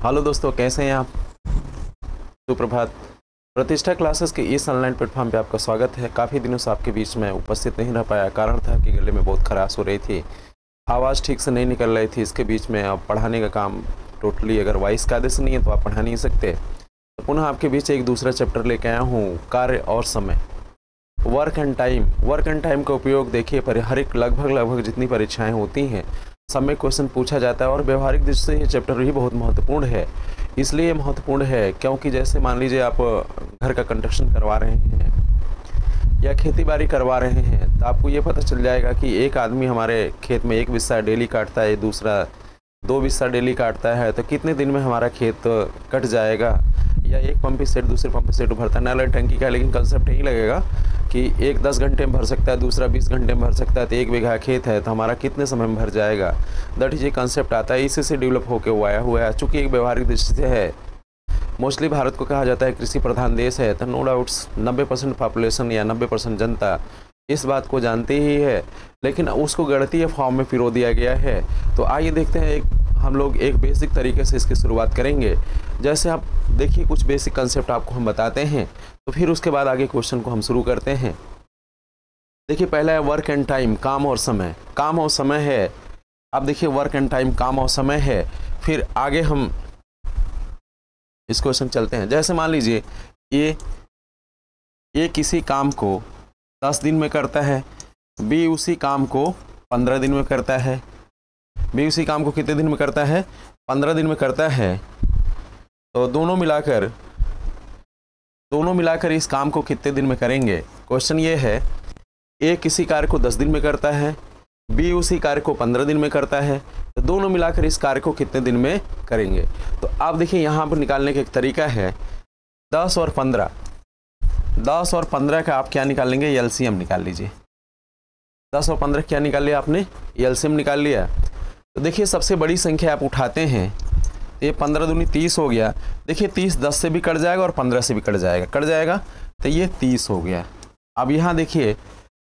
Hello दोस्तों, कैसे हैं आप। सुप्रभात। प्रतिष्ठा क्लासेस के इस ऑनलाइन प्लेटफॉर्म पे आपका स्वागत है। काफ़ी दिनों से आपके बीच में उपस्थित नहीं रह पाया। कारण था कि गले में बहुत खराश हो रही थी, आवाज़ ठीक से नहीं निकल रही थी। इसके बीच में अब पढ़ाने का काम टोटली, अगर वॉइस कायदे से नहीं है तो आप पढ़ा नहीं सकते। तो पुनः आपके बीच एक दूसरा चैप्टर लेके आया हूँ, कार्य और समय, work and time. Work and time का उपयोग देखिए हर एक लगभग जितनी परीक्षाएँ होती हैं समय क्वेश्चन पूछा जाता है, और व्यवहारिक दृष्टि से ये चैप्टर भी बहुत महत्वपूर्ण है। इसलिए महत्वपूर्ण है क्योंकि जैसे मान लीजिए आप घर का कंस्ट्रक्शन करवा रहे हैं या खेती बाड़ी करवा रहे हैं, तो आपको ये पता चल जाएगा कि एक आदमी हमारे खेत में 1 बिस्सा डेली काटता है, दूसरा 2 बिस्सा डेली काटता है, तो कितने दिन में हमारा खेत कट जाएगा। या एक पंप सेट दूसरे पंप सेट भरता है, नाला टंकी का, लेकिन कंसेप्ट यही लगेगा कि एक 10 घंटे में भर सकता है, दूसरा 20 घंटे में भर सकता है, तो 1 बीघा खेत है तो हमारा कितने समय में भर जाएगा। दैट इज ये कंसेप्ट आता है, इसी से डेवलप होकर वो आया हुआ है। चूँकि एक व्यवहारिक दृष्टि से है, मोस्टली भारत को कहा जाता है कृषि प्रधान देश है, तो नो डाउट्स 90% पॉपुलेशन या 90% जनता इस बात को जानती ही है, लेकिन उसको गणितीय फॉर्म में पिरो दिया गया है। तो आइए देखते हैं, हम लोग एक बेसिक तरीके से इसकी शुरुआत करेंगे। जैसे आप देखिए, कुछ बेसिक कंसेप्ट आपको हम बताते हैं, तो फिर उसके बाद आगे क्वेश्चन को हम शुरू करते हैं। देखिए, पहला है वर्क एंड टाइम, काम और समय। काम और समय है, अब देखिए वर्क एंड टाइम काम और समय है। फिर आगे हम इस क्वेश्चन चलते हैं। जैसे मान लीजिए ये किसी काम को 10 दिन में करता है, बी उसी काम को 15 दिन में करता है। बी उसी काम को कितने दिन में करता है? 15 दिन में करता है। तो दोनों मिलाकर इस काम को कितने दिन में करेंगे। क्वेश्चन ये है, ए किसी कार्य को 10 दिन में करता है, बी उसी कार्य को 15 दिन में करता है, तो दोनों मिलाकर इस कार्य को कितने दिन में करेंगे। तो आप देखिए, यहाँ पर निकालने का एक तरीका है 10 और 15। 10 और 15 का आप क्या निकाल लेंगे? एलसीएम निकाल लीजिए। 10 और 15 क्या निकाल लिया आपने? एलसीएम निकाल लिया। तो देखिए, सबसे बड़ी संख्या आप उठाते हैं, तो ये 15 दूनी 30 हो गया। देखिए 30 10 से भी कट जाएगा और 15 से भी कट जाएगा, तो ये 30 हो गया। अब यहाँ देखिए,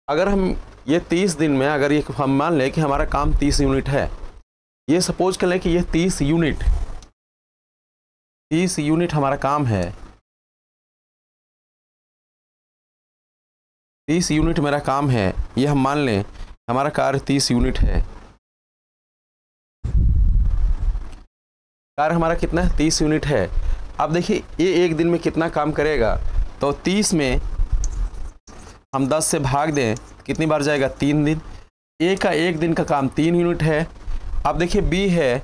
अगर हम ये 30 दिन में, अगर ये हम मान लें कि हमारा काम 30 यूनिट है, ये सपोज कर लें कि ये 30 यूनिट हमारा काम है। 30 यूनिट मेरा काम है, ये हम मान लें हमारा कार्य 30 यूनिट है। कार्य हमारा कितना है? 30 यूनिट है। अब देखिए, ये एक दिन में कितना काम करेगा, तो 30 में हम 10 से भाग दें, कितनी बार जाएगा? 3 दिन। ए का एक दिन का काम 3 यूनिट है। अब देखिए बी है,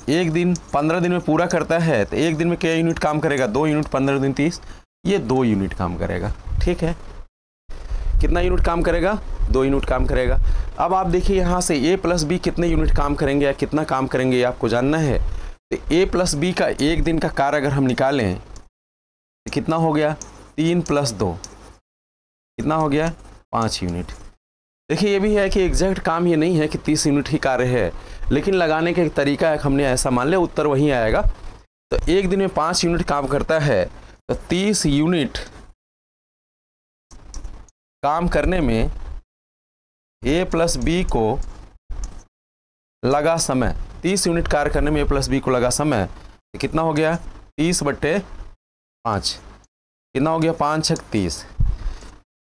एक दिन 15 दिन में पूरा करता है, तो एक दिन में क्या यूनिट काम करेगा? 2 यूनिट। 15 दिन 30, ये 2 यूनिट काम करेगा। ठीक है, कितना यूनिट काम करेगा? 2 यूनिट काम करेगा। अब आप देखिए, यहाँ से ए प्लस बी कितने यूनिट काम करेंगे या कितना काम करेंगे, ये आपको जानना है। तो ए प्लस बी का एक दिन का कार्य अगर हम निकालें, तो कितना हो गया? 3 + 2 कितना हो गया? 5 यूनिट। देखिए, ये भी है कि एग्जैक्ट काम ये नहीं है कि 30 यूनिट ही कार्य है, लेकिन लगाने का एक तरीका है, हमने ऐसा मान लिया, उत्तर वही आएगा। तो एक दिन में 5 यूनिट काम करता है, तो 30 यूनिट काम करने में ए प्लस बी को लगा समय, 30 यूनिट कार्य करने में ए प्लस बी को लगा समय, तो कितना हो गया? 30/5 कितना हो गया? 5 × 30।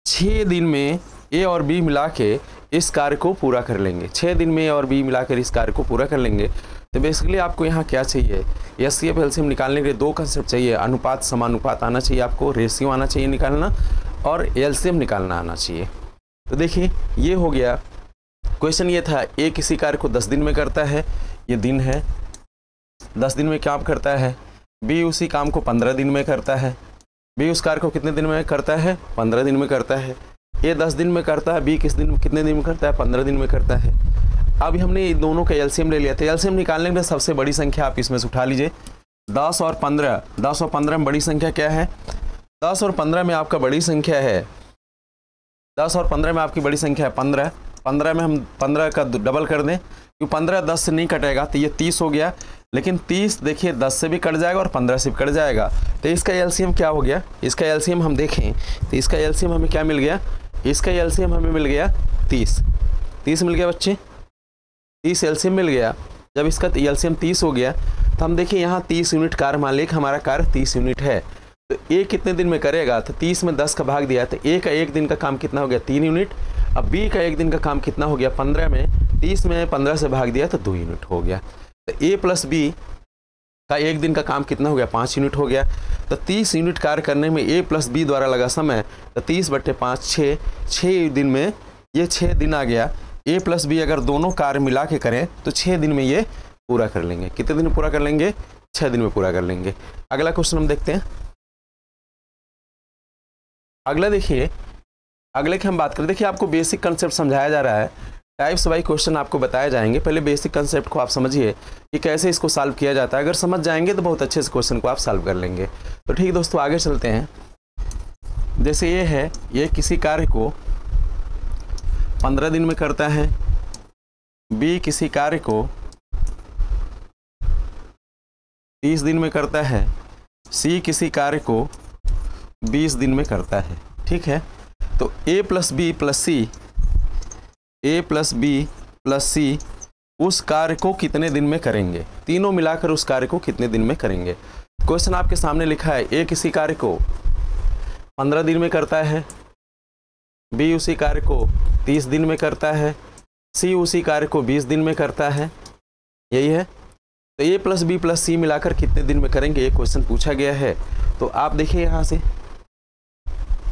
6 दिन में ए और बी मिला के इस कार्य को पूरा कर लेंगे। 6 दिन में ए और बी मिलाकर इस कार्य को पूरा कर लेंगे। तो बेसिकली आपको यहाँ क्या चाहिए? एचसीएफ एलसीएम निकालने के लिए 2 कंसेप्ट चाहिए। अनुपात समानुपात आना चाहिए आपको, रेशियो आना चाहिए निकालना, और एलसीएम निकालना आना चाहिए। तो देखिए, ये हो गया। क्वेश्चन ये था, ए किसी कार्य को 10 दिन में करता है, ये दिन है, 10 दिन में काम करता है। बी उसी काम को 15 दिन में करता है। बी उस कार्य को कितने दिन में करता है? 15 दिन में करता है। ए 10 दिन में करता है, बी कितने दिन में करता है? 15 दिन में करता है। अब हमने इन दोनों का एलसीएम ले लिया, तो एलसीएम निकालने में सबसे बड़ी संख्या आप इसमें से उठा लीजिए, 10 और 15। 10 और 15 में बड़ी संख्या क्या है? 10 और 15 में आपका बड़ी संख्या है, 10 और 15 में आपकी बड़ी संख्या है 15। 15 में हम 15 का डबल कर दें, क्योंकि 15 10 से नहीं कटेगा, तो ये 30 हो गया। लेकिन 30 देखिए 10 से भी कट जाएगा और 15 से भी कट जाएगा, तो इसका एलसीएम क्या हो गया? इसका एलसीएम हम देखें तो इसका एलसीएम हमें क्या मिल गया? इसका एलसीएम हमें मिल गया 30। 30 मिल गया बच्चे, 30 एलसीएम मिल गया। जब इसका एलसीएम 30 हो गया, तो हम देखिए यहाँ 30 यूनिट कार्य, मान लीजिए हमारा कार्य 30 यूनिट है, तो ए कितने दिन में करेगा, तो 30 में 10 का भाग दिया, तो ए का एक दिन का काम कितना हो गया 3 यूनिट। अब बी का एक दिन का काम कितना हो गया 15 में 30 में 15 से भाग दिया तो 2 यूनिट हो गया। तो ए प्लस बी का एक दिन का काम कितना हो गया 5 यूनिट हो गया। तो 30 यूनिट कार्य करने में ए प्लस बी द्वारा लगा समय, तो 30/5 6 दिन में ये 6 दिन आ गया। ए प्लस बी अगर दोनों कार्य मिला के करें तो 6 दिन में ये पूरा कर लेंगे। कितने दिन में पूरा कर लेंगे, 6 दिन में पूरा कर लेंगे। अगला क्वेश्चन हम देखते हैं। अगला देखिए, अगले की हम बात करें, देखिए आपको बेसिक कंसेप्ट समझाया जा रहा है, टाइप्स बाई क्वेश्चन आपको बताए जाएंगे। पहले बेसिक कंसेप्ट को आप समझिए कि कैसे इसको सॉल्व किया जाता है। अगर समझ जाएंगे तो बहुत अच्छे से क्वेश्चन को आप सॉल्व कर लेंगे। तो ठीक है दोस्तों, आगे चलते हैं। जैसे ये है, ये किसी कार्य को 15 दिन में करता है, बी किसी कार्य को 30 दिन में करता है, सी किसी कार्य को 20 दिन में करता है। ठीक है, तो ए प्लस बी प्लस सी, ए प्लस बी प्लस सी उस कार्य को कितने दिन में करेंगे, तीनों मिलाकर उस कार्य को कितने दिन में करेंगे। क्वेश्चन आपके सामने लिखा है, ए किसी कार्य को 15 दिन में करता है, बी उसी कार्य को 30 दिन में करता है, सी उसी कार्य को 20 दिन में करता है। यही है, तो ए प्लस बी प्लस सी मिलाकर कितने दिन में करेंगे, ये क्वेश्चन पूछा गया है। तो आप देखिए यहाँ से,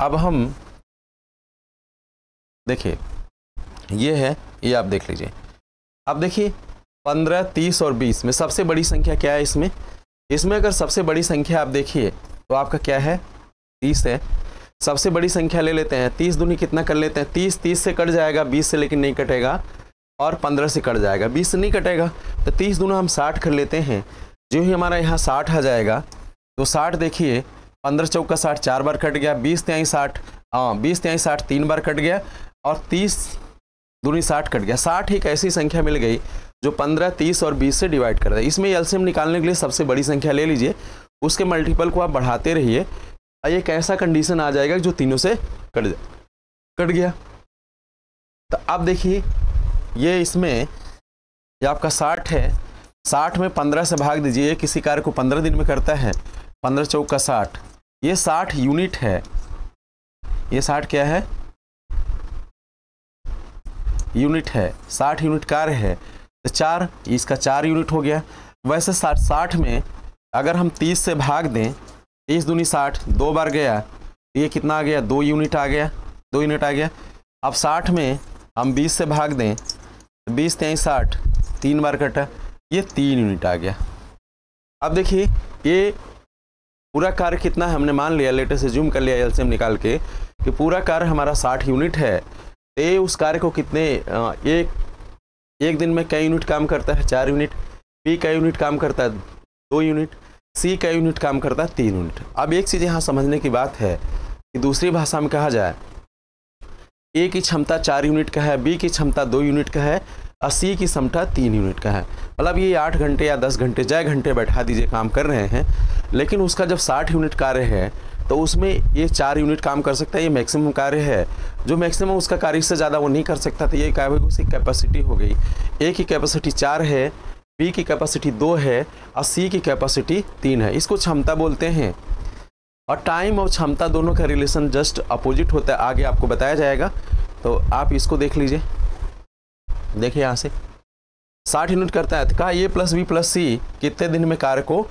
अब हम देखिए ये है, ये आप देख लीजिए। अब देखिए 15, 30 और 20 में सबसे बड़ी संख्या क्या है इसमें, इसमें अगर सबसे बड़ी संख्या आप देखिए तो आपका क्या है 30 है। सबसे बड़ी संख्या ले लेते हैं, 30 दूनी कितना कर लेते हैं, 30 से कट जाएगा 20 से, लेकिन नहीं कटेगा, और 15 से कट जाएगा, 20 से नहीं कटेगा, तो 30 दूना हम 60 कर लेते हैं। जो ही हमारा यहाँ 60 आ जाएगा, तो 60 देखिए 15 चौका 60 4 बार कट गया, 20 तिहाई 60, 20 तिहाई 60 3 बार कट गया, और 30 दूनी 60 कट गया। 60 एक ऐसी संख्या मिल गई जो 15, 30 और 20 से डिवाइड कर दे। इसमें एलसीएम निकालने के लिए सबसे बड़ी संख्या ले लीजिए, उसके मल्टीपल को आप बढ़ाते रहिए, और एक ऐसा कंडीशन आ जाएगा जो तीनों से कट गया। तो अब देखिए ये इसमें, ये आपका 60 है, 60 में 15 से भाग दीजिए। किसी कार्य को 15 दिन में करता है, 15 चौका 60, ये 60 यूनिट है। ये 60 क्या है, यूनिट है, 60 यूनिट कार्य है, तो 4, इसका 4 यूनिट हो गया। वैसे 60 में अगर हम 30 से भाग दें, 30 दूनी 60 2 बार गया, ये कितना आ गया 2 यूनिट आ गया, 2 यूनिट आ गया। अब 60 में हम 20 से भाग दें, 20 तिहाई 60 3 बार कटा, ये 3 यूनिट आ गया। अब देखिए ये पूरा कार्य कितना है, हमने मान लिया, लेटर से जूम कर लिया एलसीएम निकाल के, कि पूरा कार्य हमारा 60 यूनिट है। ए उस कार्य को कितने एक दिन में कई यूनिट काम करता है, 4 यूनिट, बी का यूनिट काम करता है 2 यूनिट, सी का यूनिट काम करता है 3 यूनिट। अब एक चीज़ यहाँ समझने की बात है कि दूसरी भाषा में कहा जाए, ए की क्षमता 4 यूनिट का है, बी की क्षमता 2 यूनिट का है, और सी की क्षमता 3 यूनिट का है। मतलब ये 8 घंटे या 10 घंटे जय घंटे बैठा दीजिए काम कर रहे हैं, लेकिन उसका जब 60 यूनिट कार्य है तो उसमें ये 4 यूनिट काम कर सकता है। ये मैक्सिमम कार्य है, जो मैक्सिमम उसका कार्य से ज़्यादा वो नहीं कर सकता। तो ये क्या है, उसकी कैपेसिटी हो गई। ए की कैपेसिटी 4 है, बी की कैपेसिटी 2 है, और सी की कैपेसिटी 3 है। इसको क्षमता बोलते हैं। और टाइम और क्षमता दोनों का रिलेशन जस्ट अपोजिट होता है, आगे आपको बताया जाएगा। तो आप इसको देख लीजिए। देखिए यहाँ से 60 यूनिट करता है, तो कहा ए प्लस बी प्लस सी कितने दिन में कार्य को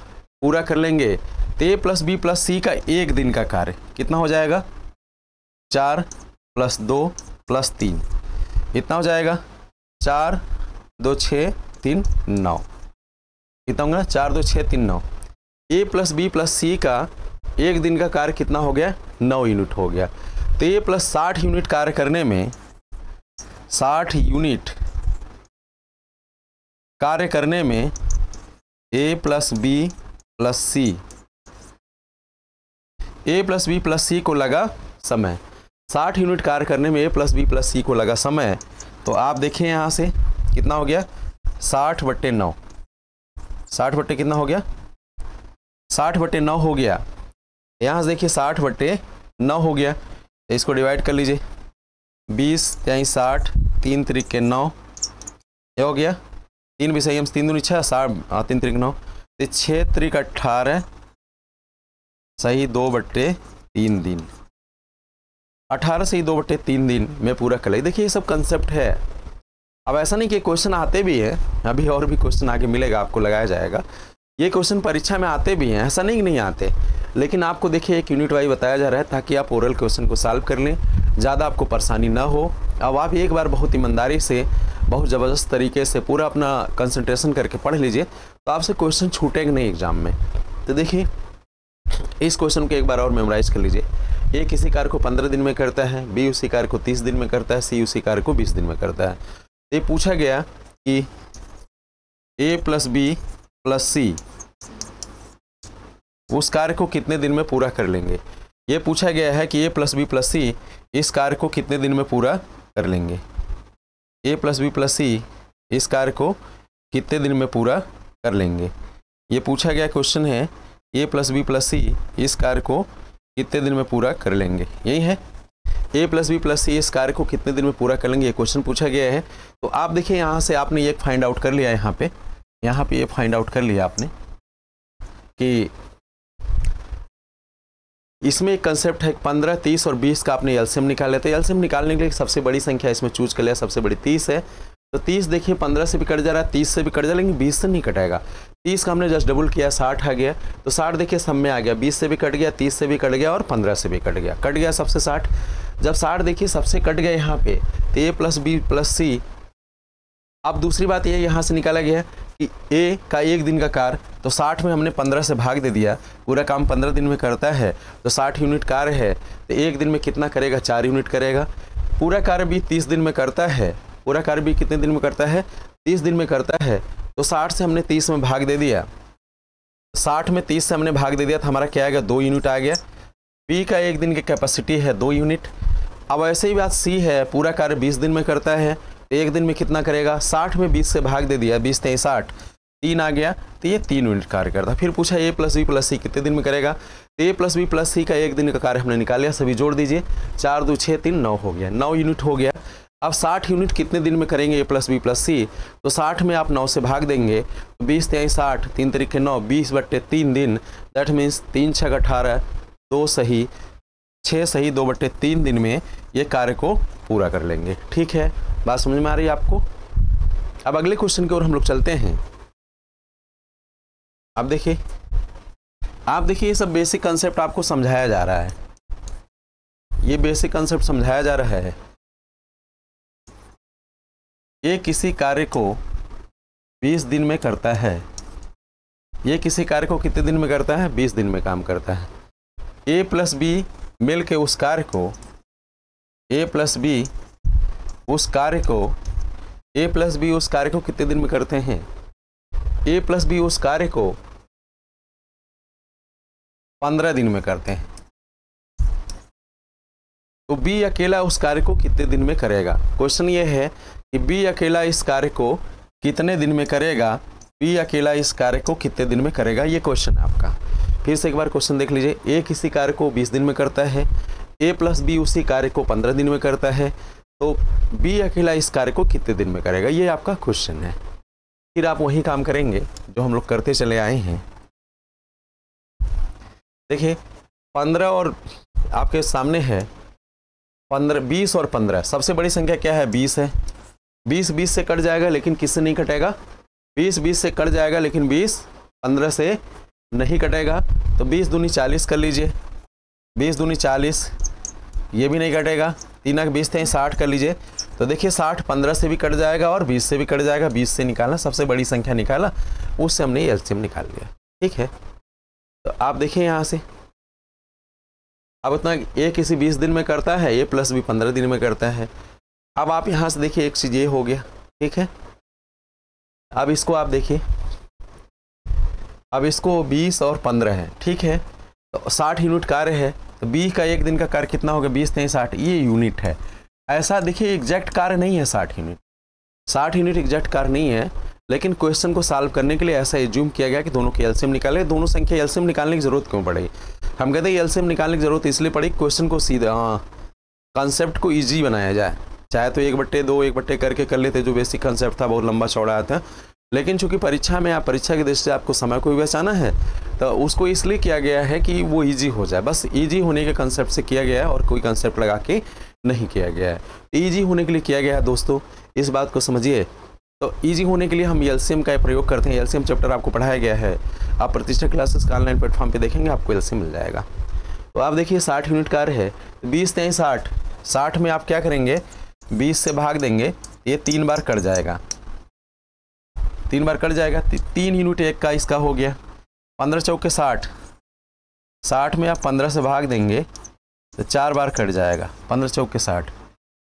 पूरा कर लेंगे। तो ए प्लस बी प्लस सी का एक दिन का कार्य कितना हो जाएगा, 4 + 2 + 3, इतना हो जाएगा 4 2 6 3 9, कितना होगा 4 2 6 3 9। ए प्लस बी प्लस सी का एक दिन का कार्य कितना हो गया, 9 यूनिट हो गया। तो ए प्लस 60 यूनिट कार्य करने में, 60 यूनिट कार्य करने में ए प्लस बी प्लस सी, ए प्लस बी प्लस सी को लगा समय। 60 यूनिट कार्य करने में ए प्लस बी प्लस सी को लगा समय। तो आप देखिए यहाँ से कितना हो गया, 60/9, 60 कितना हो गया, 60/9 हो गया। यहाँ से देखिए 60/9 हो गया। तो इसको डिवाइड कर लीजिए, 20 तिहाई 60 3 त्रिक 9, ये हो गया। 3 विषय 3 दूनी 6, 60 3 त्रिक 9। तो 6 त्रिक 18 सही 2/3 दिन, 18 सही 2/3 दिन में पूरा कर ले। देखिए ये सब कंसेप्ट है। अब ऐसा नहीं कि क्वेश्चन आते भी हैं, अभी और भी क्वेश्चन आगे मिलेगा, आपको लगाया जाएगा। ये क्वेश्चन परीक्षा में आते भी हैं, ऐसा नहीं कि नहीं आते, लेकिन आपको देखिए एक यूनिट वाइज बताया जा रहा है ताकि आप ओरल क्वेश्चन को सॉल्व कर लें, ज़्यादा आपको परेशानी ना हो। अब आप एक बार बहुत ईमानदारी से, बहुत ज़बरदस्त तरीके से पूरा अपना कंसंट्रेशन करके पढ़ लीजिए, तो आपसे क्वेश्चन छूटेंगे नहीं एग्जाम में। तो देखिए इस क्वेश्चन को एक बार और मेमोराइज कर लीजिए। ए किसी कार्य को 15 दिन में करता है, बी उसी कार्य को 30 दिन में करता है, सी उसी कार्य को 20 दिन में करता है। ये पूछा गया कि ए प्लस बी प्लस सी उस कार्य को कितने दिन में पूरा कर लेंगे। ये पूछा गया है कि ए प्लस बी प्लस सी इस कार्य को कितने दिन में पूरा कर लेंगे। ए प्लस बी प्लस सी इस कार्य को कितने दिन में पूरा कर लेंगे। ये पूछा गया क्वेश्चन है ए प्लस बी प्लस सी इस कार्य को कितने दिन में पूरा कर लेंगे। यही है, ए प्लस बी प्लस सी इस कार्य को कितने दिन में पूरा कर लेंगे, ये क्वेश्चन पूछा गया है। तो आप देखिए यहाँ से आपने ये फाइंड आउट कर लिया, यहाँ पे ये फाइंड आउट कर लिया आपने कि इसमें एक कंसेप्ट है 15, 30 और 20 का आपने एलसीएम निकाल लेते हैं। एलसीएम निकालने के लिए सबसे बड़ी संख्या इसमें चूज कर लिया, सबसे बड़ी 30 है। तो 30 देखिए 15 से भी कट जा रहा है, 30 से भी कट जा रहा है, लेकिन 20 से नहीं कटेगा। 30 का हमने जस्ट डबल किया, 60 आ गया। तो 60 देखिए सब में आ गया, 20 से भी कट गया, 30 से भी कट गया और 15 से भी कट गया सबसे 60। जब 60 देखिए सबसे कट गया यहाँ पे, तो ए प्लस बी प्लस सी। अब दूसरी बात ये यहाँ से निकाला गया कि ए का एक दिन का कार्य, तो 60 में हमने 15 से भाग दे दिया, पूरा काम 15 दिन में करता है, तो 60 यूनिट कार्य है, तो एक दिन में कितना करेगा, 4 यूनिट करेगा। पूरा कार्य भी 30 दिन में करता है, पूरा कार्य भी कितने दिन में करता है, 30 दिन में करता है। तो 60 से हमने 30 में भाग दे दिया, 60 में 30 से हमने भाग दे दिया, तो हमारा क्या आ गया, 2 यूनिट आ गया। बी का एक दिन की कैपेसिटी है 2 यूनिट। अब ऐसे ही बात सी है, पूरा कार्य 20 दिन में करता है, एक दिन में कितना करेगा, 60 में 20 से भाग दे दिया, 20 3 60, 3 आ गया, तो ये 3 यूनिट कार्य करता। फिर पूछा ए प्लस बी प्लस सी कितने दिन में करेगा। तो ए प्लस बी प्लस सी का एक दिन का कार्य हमने निकाल लिया, सभी जोड़ दीजिए, 4 2 6 3 9 हो गया, 9 यूनिट हो गया। अब 60 यूनिट कितने दिन में करेंगे ए प्लस बी प्लस सी, तो 60 में आप 9 से भाग देंगे, तो 20 3 60, 3 तरीके 9, 20/3 दिन, दैट मीन्स 3 6 18, 2 सही 6 सही 2/3 दिन में ये कार्य को पूरा कर लेंगे। ठीक है, बात समझ में आ रही है आपको। अब अगले क्वेश्चन की ओर हम लोग चलते हैं। अब देखिए ये सब बेसिक कंसेप्ट आपको समझाया जा रहा है, ये बेसिक कंसेप्ट समझाया जा रहा है। ये किसी कार्य को 20 दिन में करता है, ये किसी कार्य को कितने दिन में करता है, 20 दिन में काम करता है। ए प्लस बी मिल के उस कार्य को, ए प्लस बी उस कार्य को कितने दिन में करते हैं, ए प्लस बी उस कार्य को 15 दिन में करते हैं। तो बी अकेला उस कार्य को कितने दिन में करेगा। क्वेश्चन ये है कि बी अकेला इस कार्य को कितने दिन में करेगा, बी अकेला इस कार्य को कितने दिन में करेगा, ये क्वेश्चन है आपका। फिर से एक बार क्वेश्चन देख लीजिए। ए किसी कार्य को 20 दिन में करता है, ए प्लस बी उसी कार्य को 15 दिन में करता है, तो बी अकेला इस कार्य को कितने दिन में करेगा, ये आपका क्वेश्चन है। फिर आप वही काम करेंगे जो हम लोग करते चले आए हैं। देखिए 15 और आपके सामने है 15, 20 और 15, सबसे बड़ी संख्या क्या है, 20 है। 20 से कट जाएगा, लेकिन किससे नहीं कटेगा, 20 से कट जाएगा, लेकिन 20 15 से नहीं कटेगा। तो 20 दूनी 40 कर लीजिए, 20 दूनी 40, ये भी नहीं कटेगा। 3 20 थे 60 कर लीजिए। तो देखिए 60 15 से भी कट जाएगा और 20 से भी कट जाएगा। 20 से निकालना, सबसे बड़ी संख्या निकाला, उससे हमने एलसीएम निकाल लिया। ठीक है, तो आप देखिए यहाँ से अब उतना ए किसी 20 दिन में करता है, ए प्लस बी 15 दिन में करता है। अब आप यहाँ से देखिए एक चीज़ ये हो गया। ठीक है, अब इसको आप देखिए, अब इसको 20 और 15 है। ठीक है, तो 60 यूनिट कार्य है, तो बी का एक दिन का कार्य कितना होगा, 20 3 60, ये यूनिट है। ऐसा देखिए एग्जैक्ट कार्य नहीं है 60 यूनिट, 60 यूनिट एग्जैक्ट कार्य नहीं है, लेकिन क्वेश्चन को सॉल्व करने के लिए ऐसा एज्यूम किया गया कि दोनों की एलसीएम निकाले। दोनों संख्या एलसीएम निकालने की जरूरत क्यों पड़ेगी, हम कहते हैं एलसीएम निकालने की जरूरत इसलिए पड़ी क्वेश्चन को सीधा कॉन्सेप्ट को ईजी बनाया जाए। चाहे तो 1/2 1/2 करके कर लेते, जो बेसिक कंसेप्ट था बहुत लंबा चौड़ा था, लेकिन चूंकि परीक्षा में परीक्षा की दृष्टि से आपको समय को भी बचाना है, तो उसको इसलिए किया गया है कि वो इजी हो जाए, बस इजी होने के कंसेप्ट से किया गया है और कोई कंसेप्ट लगा के नहीं किया गया है। इजी होने के लिए किया गया है दोस्तों, इस बात को समझिए। तो इजी होने के लिए हम एलसीएम का प्रयोग करते हैं। एलसीएम चैप्टर आपको पढ़ाया गया है, आप प्रतिष्ठा क्लासेस का ऑनलाइन प्लेटफॉर्म पे देखेंगे, आपको एलसीएम मिल जाएगा। तो आप देखिए 60 यूनिट कार्य है, 20 3 60, 60 में आप क्या करेंगे, 20 से भाग देंगे, ये 3 बार कट जाएगा, 3 बार कट जाएगा, 3 यूनिट एक का इसका हो गया। 15 चौके 60, 60 में आप 15 से भाग देंगे तो 4 बार कट जाएगा, 15 चौके 60,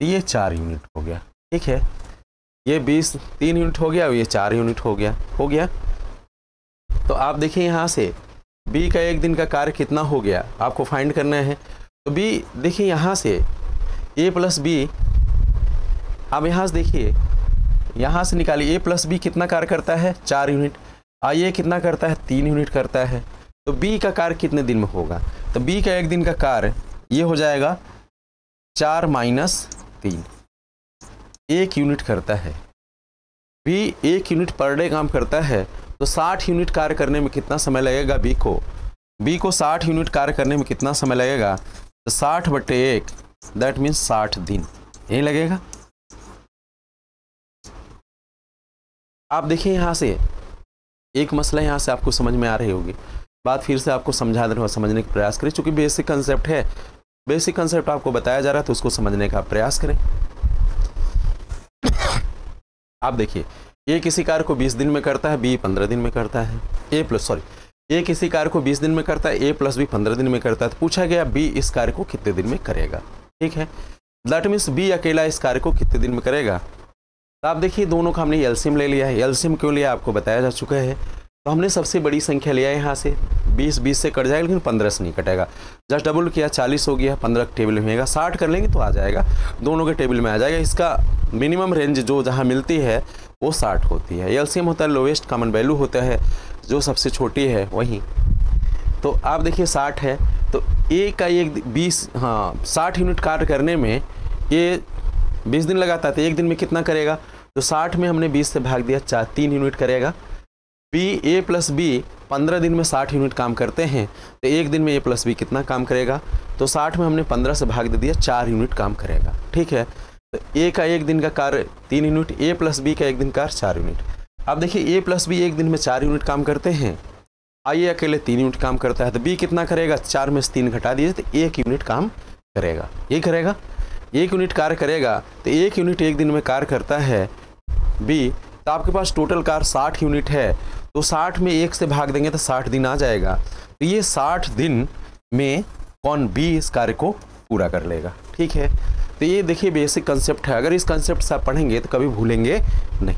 ये 4 यूनिट हो गया। ठीक है, ये 20 3 यूनिट हो गया, ये 4 यूनिट हो गया। तो आप देखिए यहाँ से बी का एक दिन का कार्य कितना हो गया आपको फाइंड करना है। तो बी देखिए यहाँ से ए प्लस बी, अब यहाँ से देखिए, यहाँ से निकालिए, ए प्लस बी कितना कार्य करता है, 4 यूनिट, ये कितना करता है, 3 यूनिट करता है। तो बी का कार्य कितने दिन में होगा, तो बी का एक दिन का कार्य ये हो जाएगा 4 माइनस 3, 1 यूनिट करता है। बी 1 यूनिट पर डे काम करता है, तो 60 यूनिट कार्य करने में कितना समय लगेगा बी को 60 यूनिट कार्य करने में कितना समय लगेगा, तो 60/1 दैट मीन्स 60 दिन, यही लगेगा। आप देखिए यहाँ से एक मसला यहाँ से आपको समझ में आ रही होगी, बात फिर से आपको समझा देने और समझने का प्रयास करें, चूँकि बेसिक कंसेप्ट है, बेसिक कंसेप्ट आपको बताया जा रहा है तो उसको समझने का प्रयास करें। आप देखिए, ए किसी कार्य को 20 दिन में करता है, बी 15 दिन में करता है, ए किसी कार्य को 20 दिन में करता है, ए प्लस बी 15 दिन में करता है। तो पूछा गया बी इस कार्य को कितने दिन में करेगा। ठीक है, दैट मीन्स बी अकेला इस कार्य को कितने दिन में करेगा। तो आप देखिए दोनों का हमने एलसीएम ले लिया है। एलसीएम क्यों लिया आपको बताया जा चुका है। तो हमने सबसे बड़ी संख्या लिया है यहाँ से, 20 से कट जाएगा, लेकिन 15 से नहीं कटेगा। जस्ट डबल किया, 40 हो गया, 15 टेबल में आएगा, 60 कर लेंगे तो आ जाएगा, दोनों के टेबल में आ जाएगा। इसका मिनिमम रेंज जो जहाँ मिलती है वो 60 होती है। एलसीएम होता है लोवेस्ट कॉमन वैल्यू होता है, जो सबसे छोटी है वही। तो आप देखिए 60 है, तो ए का एक 60 यूनिट कार्य करने में ये 20 दिन लगाता है, तो एक दिन में कितना करेगा, तो 60 में हमने 20 से भाग दिया, 3 यूनिट करेगा। बी ए प्लस बी 15 दिन में 60 यूनिट काम करते हैं, तो एक दिन में ए प्लस बी कितना काम करेगा, तो 60 में हमने 15 से भाग दे दिया, 4 यूनिट काम करेगा। ठीक है, तो ए का एक दिन का कार्य 3 यूनिट, ए प्लस बी का एक दिन कार्य 4 यूनिट। अब देखिए ए प्लस बी एक दिन में 4 यूनिट काम करते हैं, आइए अकेले 3 यूनिट काम करता है, तो बी कितना करेगा, 4 में से 3 घटा दीजिए तो 1 यूनिट काम करेगा। ये करेगा 1 यूनिट कार्य करेगा, तो 1 यूनिट एक दिन में कार्य करता है बी। तो आपके पास टोटल कार्य 60 यूनिट है, तो 60 में 1 से भाग देंगे तो 60 दिन आ जाएगा। तो ये 60 दिन में कौन बी इस कार्य को पूरा कर लेगा। ठीक है, तो ये देखिए बेसिक कंसेप्ट है, अगर इस कंसेप्ट से आप पढ़ेंगे तो कभी भूलेंगे नहीं।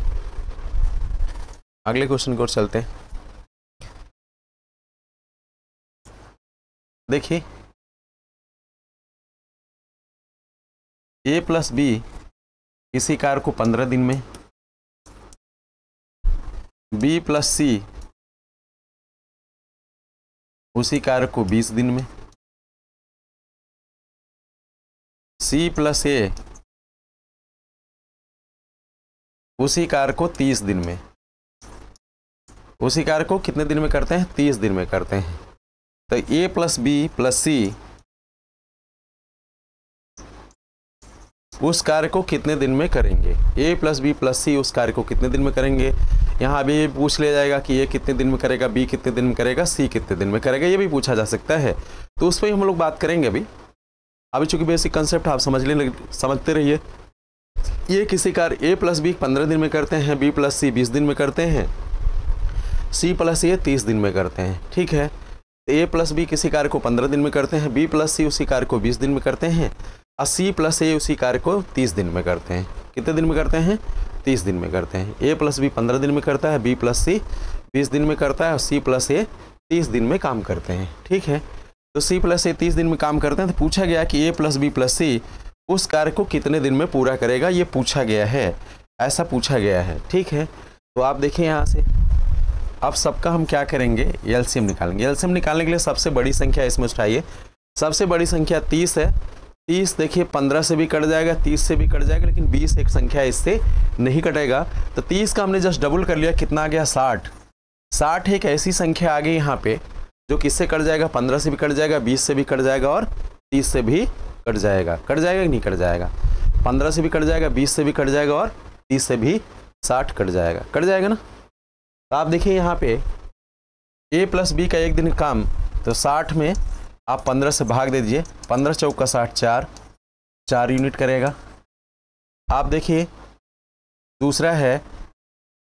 अगले क्वेश्चन की ओर चलते हैं। देखिए ए प्लस बी किसी कार्य को 15 दिन में, बी प्लस सी उसी कार्य को 20 दिन में, सी प्लस ए उसी कार्य को 30 दिन में, उसी कार्य को कितने दिन में करते हैं, 30 दिन में करते हैं। तो ए प्लस बी प्लस सी उस कार्य को कितने दिन में करेंगे, ए प्लस बी प्लस सी उस कार्य को कितने दिन में करेंगे। यहाँ भी पूछ लिया जाएगा कि ए कितने दिन में करेगा, बी कितने दिन में करेगा, सी कितने दिन में करेगा, ये भी पूछा जा सकता है। तो उस पर हम लोग बात करेंगे अभी चूंकि बेसिक कंसेप्ट आप समझते रहिए। ये किसी कार्य ए प्लस बी 15 दिन में करते हैं, बी प्लस सी 20 दिन में करते हैं, सी प्लस ए 30 दिन में करते हैं। ठीक है, ए प्लस बी किसी कार्य को 15 दिन में करते हैं, बी प्लस सी उसी कार्य को 20 दिन में करते हैं, और सी प्लस ए उसी कार्य को 30 दिन में करते हैं। कितने दिन में करते हैं, 30 दिन में करते हैं। ए प्लस बी 15 दिन में करता है, बी प्लस सी 20 दिन में करता है, और सी प्लस ए 30 दिन में काम करते हैं। ठीक है, तो सी प्लस ए 30 दिन में काम करते हैं। तो पूछा गया कि ए प्लस बी प्लस सी उस कार्य को कितने दिन में पूरा करेगा, ये पूछा गया है, ऐसा पूछा गया है। ठीक है, तो आप देखिए यहाँ से अब सबका हम क्या करेंगे, एलसीएम निकालेंगे। एलसीएम निकालने के लिए सबसे बड़ी संख्या इसमें उठाइए, सबसे बड़ी संख्या 30 है, 30 देखिए 15 से भी कट जाएगा, 30 से भी कट जाएगा, लेकिन 20 एक संख्या है, इससे नहीं कटेगा। तो 30 का हमने जस्ट डबल कर लिया, कितना आ गया 60। 60 एक ऐसी संख्या आ गई यहाँ पे जो किससे कट जाएगा, 15 से भी कट जाएगा, 20 से भी कट जाएगा और 30 से भी कट जाएगा। कट जाएगा कि नहीं कट जाएगा, 15 से भी कट जाएगा, 20 से भी कट जाएगा और 30 से भी 60 कट जाएगा। कट जाएगा ना। तो आप देखिए यहाँ पे a प्लस बी का एक दिन काम, तो 60 में आप 15 से भाग दे दीजिए, 15 चौका 60, 4 यूनिट करेगा। आप देखिए दूसरा है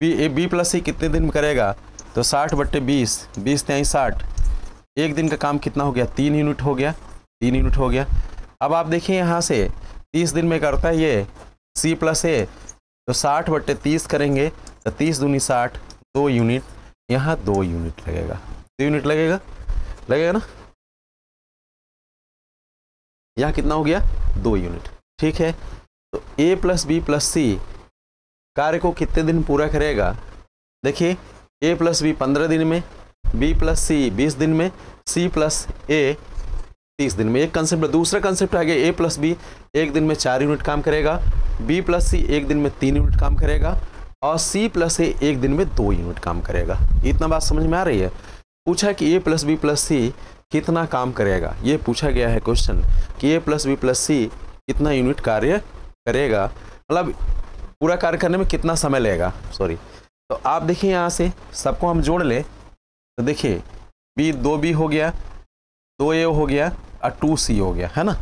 बी प्लस सी कितने दिन में करेगा, तो 60/20, 20 तिहाई 60, एक दिन का काम कितना हो गया, 3 यूनिट हो गया, 3 यूनिट हो गया। अब आप देखिए यहाँ से 30 दिन में करता है ये सी प्लस ए, तो 60/30 करेंगे तो 30 दूनी 60, 2 यूनिट, यहाँ 2 यूनिट लगेगा, 2 यूनिट लगेगा ना। यहाँ कितना हो गया, 2 यूनिट। ठीक है, तो ए प्लस बी प्लस सी कार्य को कितने दिन पूरा करेगा। देखिए a प्लस बी 15 दिन में, b प्लस सी 20 दिन में, c प्लस ए 30 दिन में। एक कंसेप्ट। दूसरा कंसेप्ट आ गया a प्लस बी एक दिन में 4 यूनिट काम करेगा, b प्लस सी एक दिन में 3 यूनिट काम करेगा और c प्लस ए एक दिन में 2 यूनिट काम करेगा। इतना बात समझ में आ रही है। पूछा कि a प्लस बी प्लस सी कितना काम करेगा, ये पूछा गया है क्वेश्चन कि a प्लस बी प्लस सी कितना यूनिट कार्य करेगा, मतलब पूरा कार्य करने में कितना समय लगेगा। सॉरी, तो आप देखिए यहाँ से सबको हम जोड़ ले, तो देखिए बी 2b हो गया, 2a हो गया और 2c हो गया, है ना।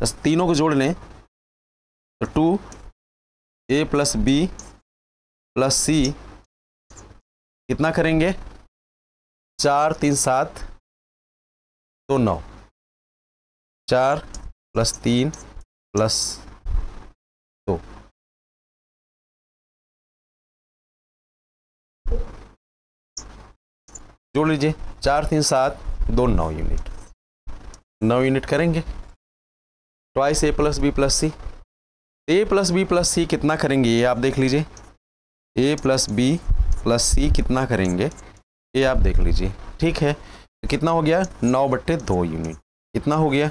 तो तीनों को जोड़ लें तो 2a प्लस बी प्लस सी कितना करेंगे, 4 3 7 2 9, 4 प्लस 3 प्लस 2, जोड़ लीजिए, 4 3 7 2 9 यूनिट, 9 यूनिट करेंगे। ट्वाइस ए प्लस बी प्लस सी, ए प्लस बी प्लस सी कितना करेंगे ये आप देख लीजिए, ए प्लस बी प्लस सी कितना करेंगे ये आप देख लीजिए। ठीक है, तो कितना हो गया, 9/2 यूनिट। कितना हो गया,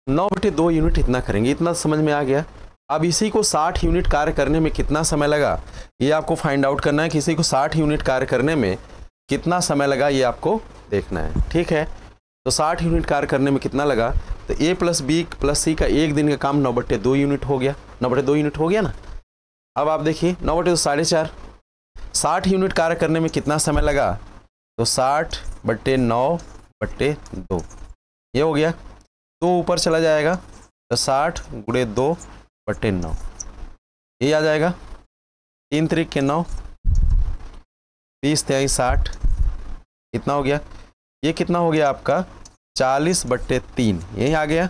9/2 यूनिट इतना करेंगे। इतना समझ में आ गया। अब इसी को 60 यूनिट कार्य करने में कितना समय लगा ये आपको फाइंड आउट करना है। किसी को 60 यूनिट कार्य करने में कितना समय लगा ये आपको देखना है। ठीक है, तो 60 यूनिट कार्य करने में कितना लगा, तो a प्लस बी प्लस सी का एक दिन का काम 9/2 यूनिट हो गया, 9/2 यूनिट हो गया ना। अब आप देखिए 9/2 4.5, 60 यूनिट कार्य करने में कितना समय लगा, तो 60/9/2 ये हो गया। तो ऊपर चला जाएगा तो 60 × 2/9 ये आ जाएगा, 3 3 के 9, 30 तिहाई 60, कितना हो गया, ये कितना हो गया आपका 40/3, यही आ गया,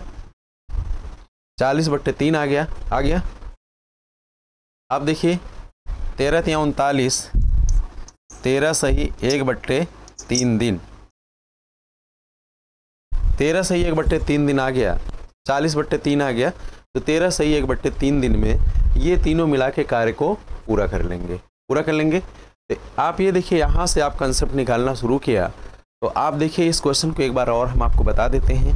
40/3 आ गया। आप देखिए 13 तिहाई 39, 13 सही 1/3 दिन, 13 सही 1/3 दिन आ गया, 40/3 आ गया। तो 13 सही 1/3 दिन में ये तीनों मिला के कार्य को पूरा कर लेंगे। तो आप ये देखिए, यहाँ से आप कंसेप्ट निकालना शुरू किया तो आप देखिए इस क्वेश्चन को एक बार और हम आपको बता देते हैं।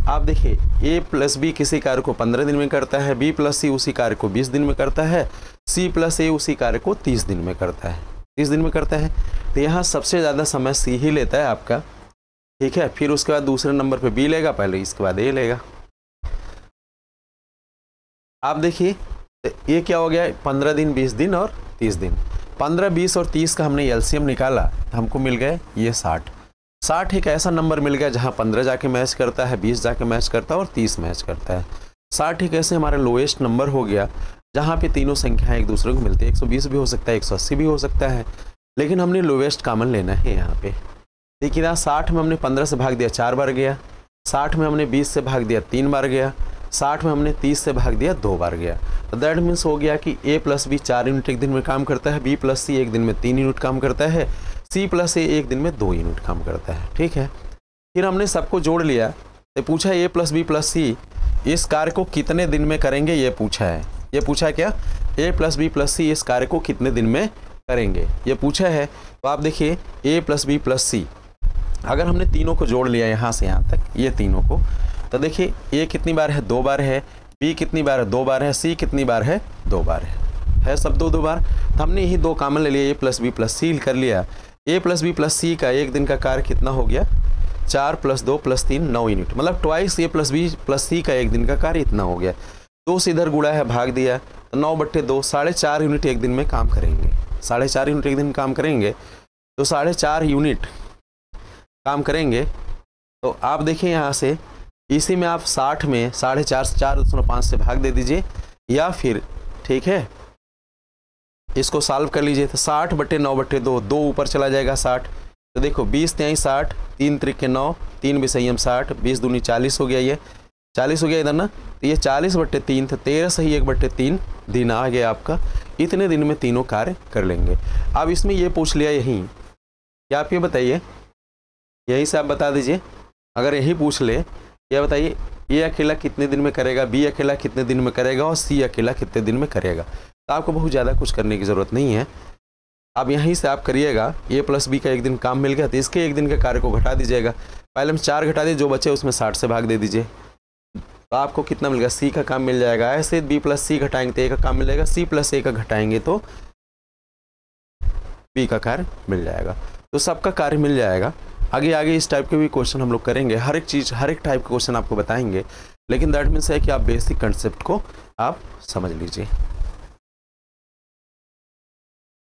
आप देखिए a प्लस बी किसी कार्य को 15 दिन में करता है, b प्लस सी उसी कार्य को 20 दिन में करता है, c प्लस ए उसी कार्य को 30 दिन में करता है, 30 दिन में करता है। तो यहाँ सबसे ज़्यादा समय c ही लेता है आपका। ठीक है, फिर उसके बाद दूसरे नंबर पे b लेगा, पहले इसके बाद a लेगा। आप देखिए तो ये क्या हो गया, 15 दिन 20 दिन और 30 दिन, 15 20 और 30 का हमने एलसीएम निकाला तो हमको मिल गए ये 60। 60 एक ऐसा नंबर मिल गया जहाँ 15 जाके मैच करता है, 20 जाके मैच करता है और 30 मैच करता है। 60 एक ऐसे हमारा लोएस्ट नंबर हो गया जहाँ पे तीनों संख्याएं एक दूसरे को मिलती है। 120 भी हो सकता है, 180 भी हो सकता है, लेकिन हमने लोवेस्ट कॉमन लेना है यहाँ पे। देखिए यहाँ 60 में हमने 15 से भाग दिया 4 बार गया, 60 में हमने 20 से भाग दिया 3 बार गया, 60 में हमने 30 से भाग दिया 2 बार गया। तो दैट मीन्स हो गया कि a प्लस बी 4 यूनिट एक दिन में काम करता है, b प्लस सी एक दिन में 3 यूनिट काम करता है, c प्लस ए एक दिन में 2 यूनिट काम करता है। ठीक है, फिर हमने सबको जोड़ लिया तो पूछा a प्लस बी प्लस सी इस कार्य को कितने दिन में करेंगे, ये पूछा है। ये पूछा है क्या, a प्लस बी प्लस सी इस कार्य को कितने दिन में करेंगे, ये पूछा है। तो आप देखिए a प्लस बी प्लस सी, अगर हमने तीनों को जोड़ लिया यहाँ से यहाँ तक, ये तीनों को, तो देखिए ए कितनी बार है, 2 बार है, बी कितनी बार है, 2 बार है, सी कितनी बार है, 2 बार है सब 2 बार। तो हमने यही 2 कॉमन ले लिया, ए प्लस बी प्लस सी कर लिया। ए प्लस बी प्लस सी का एक दिन का कार्य कितना हो गया, 4 + 2 + 3 9 यूनिट, मतलब ट्वाइस ए प्लस बी प्लस सी का एक दिन का कार्य इतना हो गया। 2 से इधर गुड़ा है, भाग दिया, तो 9/2 4.5 यूनिट एक दिन में काम करेंगे। 4.5 यूनिट एक दिन में काम करेंगे, तो 4.5 यूनिट काम करेंगे। तो आप देखिए यहाँ से इसी में आप 60 में 4.5 से 4.5 से भाग दे दीजिए, या फिर ठीक है इसको सॉल्व कर लीजिए। तो 60/9/2, 2 ऊपर चला जाएगा 60। तो देखो 20 × 60, 3 × 9, 3 × 60, 20 दूनी 40 हो गया, ये 40 हो गया इधर ना। तो ये 40/3 तो 13 सही 1/3 दिन आ गया आपका। इतने दिन में तीनों कार्य कर लेंगे। अब इसमें ये पूछ लिया यही, क्या आप ये बताइए, यही से आप बता दीजिए। अगर यही पूछ ले, ये बताइए ए अकेला कितने दिन में करेगा, बी अकेला कितने दिन में करेगा और सी अकेला कितने दिन में करेगा। तो आपको बहुत ज़्यादा कुछ करने की ज़रूरत नहीं है। अब यहीं से आप करिएगा, ए प्लस बी का एक दिन काम मिल गया, तो इसके एक दिन के कार्य को घटा दीजिएगा। पहले हम 4 घटा दिए, जो बचे उसमें 60 से भाग दे दीजिए, तो आपको कितना मिलेगा, सी का काम मिल जाएगा। ऐसे बी प्लस सी घटाएंगे तो ए का काम मिलेगा, सी प्लस ए का घटाएंगे तो बी का कार्य मिल जाएगा। तो सबका कार्य मिल जाएगा। आगे आगे इस टाइप के भी क्वेश्चन हम लोग करेंगे, हर एक चीज़ हर एक टाइप के क्वेश्चन आपको बताएंगे, लेकिन दैट मीन्स है कि आप बेसिक कंसेप्ट को आप समझ लीजिए।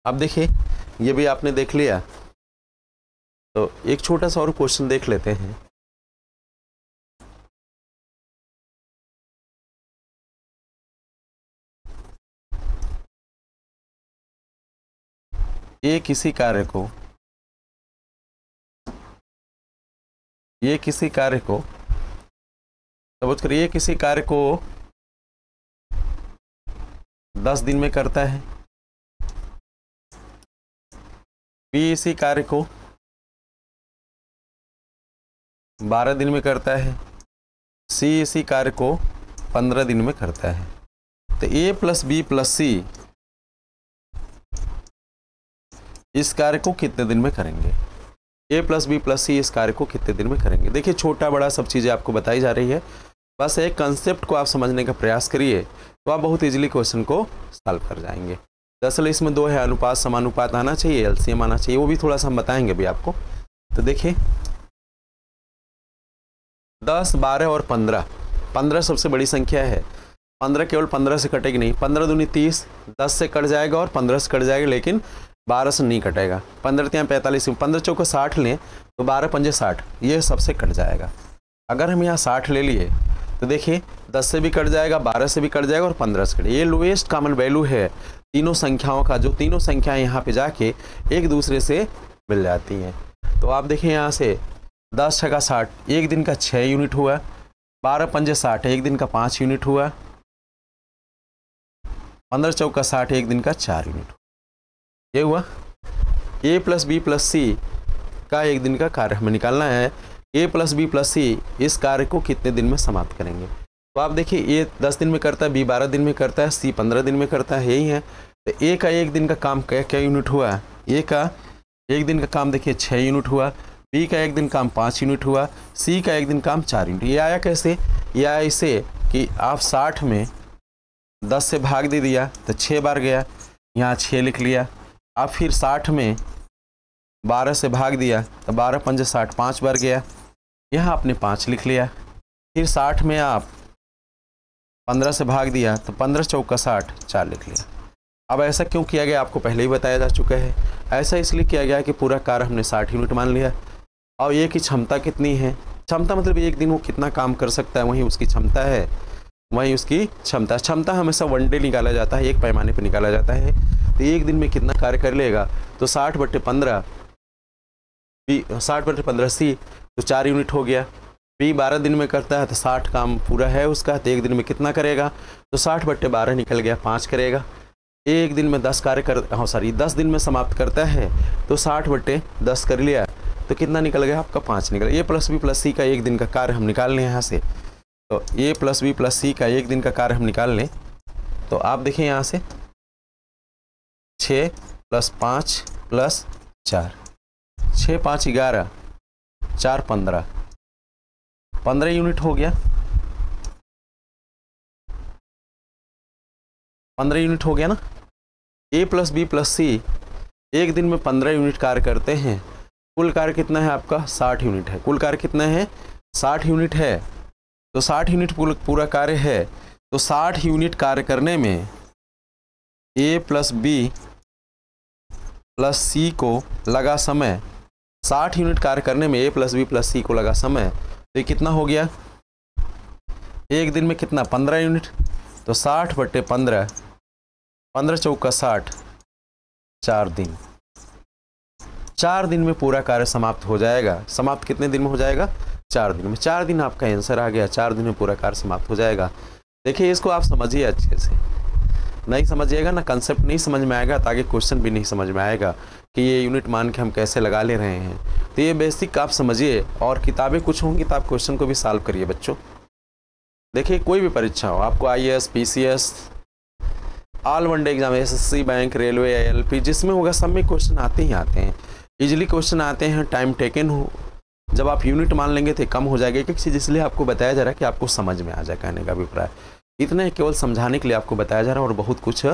अब देखिए ये भी आपने देख लिया, तो एक छोटा सा और क्वेश्चन देख लेते हैं। ये किसी कार्य को सपोज करिए, ये किसी कार्य को 10 दिन में करता है, बी इसी कार्य को 12 दिन में करता है, सी इसी कार्य को 15 दिन में करता है। तो ए प्लस बी प्लस सी इस कार्य को कितने दिन में करेंगे, ए प्लस बी प्लस सी इस कार्य को कितने दिन में करेंगे। देखिए छोटा बड़ा सब चीज़ें आपको बताई जा रही है, बस एक कंसेप्ट को आप समझने का प्रयास करिए, तो आप बहुत इजीली क्वेश्चन को सॉल्व कर जाएंगे। दरअसल इसमें 2 है, अनुपात समानुपात आना चाहिए, एलसीएम आना चाहिए, वो भी थोड़ा सा हम बताएंगे भी आपको। तो देखिए 10, 12 और 15 सबसे बड़ी संख्या है। 15 केवल 15 से कटेगी नहीं, 15 दूनी 30, 10 से कट जाएगा और 15 से कट जाएगा, लेकिन 12 से नहीं कटेगा। 15 × 45, 15 चौका 60 लें तो 12 × 5 = 60, ये सबसे कट जाएगा। अगर हम यहाँ 60 ले लिए तो देखिए 10 से भी कट जाएगा, 12 से भी कट जाएगा और 15 से कट। ये लोएस्ट कॉमन वैल्यू है तीनों संख्याओं का, जो तीनों संख्याएं यहाँ पे जाके एक दूसरे से मिल जाती हैं। तो आप देखिए यहाँ से 10 × 60 एक दिन का 6 यूनिट हुआ, 12 × 5 = 60 एक दिन का 5 यूनिट हुआ, 15 चौका 60 एक दिन का 4 यूनिट। ये हुआ ए प्लस बी प्लस सी का एक दिन का कार्य हमें निकालना है। ए प्लस बी प्लस सी इस कार्य को कितने दिन में समाप्त करेंगे। तो आप देखिए ए 10 दिन में करता है, बी 12 दिन में करता है, सी 15 दिन में करता है, यही है। तो ए का एक दिन का काम क्या यूनिट हुआ, ए का एक दिन का काम देखिए 6 यूनिट हुआ, बी का एक दिन काम 5 यूनिट हुआ, सी का एक दिन काम 4 यूनिट। ये आया कैसे, ये आया इससे कि आप 60 में 10 से भाग दे दिया तो 6 बार गया, यहाँ 6 लिख लिया। आप फिर 60 में 12 से भाग दिया तो 12 × 5 = 60 5 बार गया, यहाँ आपने 5 लिख लिया। फिर 60 में आप 15 से भाग दिया तो 15 चौका 60 4 लिख लिया। अब ऐसा क्यों किया गया आपको पहले ही बताया जा चुका है। ऐसा इसलिए किया गया कि पूरा कार्य हमने 60 यूनिट मान लिया, और ये की क्षमता कितनी है, क्षमता मतलब एक दिन वो कितना काम कर सकता है, वही उसकी क्षमता है, वही उसकी क्षमता हमेशा 1 डे निकाला जाता है, एक पैमाने पर निकाला जाता है। तो एक दिन में कितना कार्य कर लेगा, तो 60/15 60/15 सी तो 4 यूनिट हो गया। बी 12 दिन में करता है तो 60 काम पूरा है उसका, तो एक दिन में कितना करेगा, तो 60/12 निकल गया 5 करेगा। एक दिन में 10 कार्य 10 दिन में समाप्त करता है तो 60/10 कर लिया, तो कितना निकल गया आपका 5 निकल गया। ए प्लस बी प्लस सी का एक दिन का कार्य हम निकाल लें यहाँ से, तो ए प्लस बी प्लस सी का एक दिन का कार्य हम निकाल लें। तो आप देखिए यहाँ से 6 + 5 + 4, 6 × 5 = 11, 4 × 15, 15 यूनिट हो गया, 15 यूनिट हो गया ना। ए प्लस बी प्लस सी एक दिन में 15 यूनिट कार्य करते हैं। कुल कार्य कितना है आपका? 60 यूनिट है। कुल कार्य कितना है? 60 यूनिट है। तो 60 यूनिट पूरा कार्य है। तो 60 यूनिट कार्य करने में ए प्लस बी प्लस सी को लगा समय, 60 यूनिट कार्य करने में ए प्लस बी प्लस सी को लगा समय, तो ये कितना हो गया? एक दिन में कितना? 15 यूनिट। तो 60 बटे 15, 15 चौका 60, 4 दिन। 4 दिन में पूरा कार्य समाप्त हो जाएगा। समाप्त कितने दिन में हो जाएगा? 4 दिन में। 4 दिन आपका आंसर आ गया। 4 दिन में पूरा कार्य समाप्त हो जाएगा। देखिए इसको आप समझिए अच्छे से। नहीं समझिएगा ना, कंसेप्ट नहीं समझ में आएगा तो आगे क्वेश्चन भी नहीं समझ में आएगा कि ये यूनिट मान के हम कैसे लगा ले रहे हैं। तो ये बेसिक आप समझिए, और किताबें कुछ होंगी तो आप क्वेश्चन को भी सॉल्व करिए बच्चों। देखिए कोई भी परीक्षा हो, आपको IAS, PCS, all one day exam, SSC, bank, railway, LP, जिसमें होगा सब में क्वेश्चन आते ही आते हैं। इजीली क्वेश्चन आते हैं, टाइम टेकन हो। जब आप यूनिट मान लेंगे तो कम हो जाएगा एक एक चीज़, इसलिए आपको बताया जा रहा है कि आपको समझ में आ जाए। कहने का अभिप्राय इतना ही, केवल समझाने के लिए आपको बताया जा रहा है, और बहुत कुछ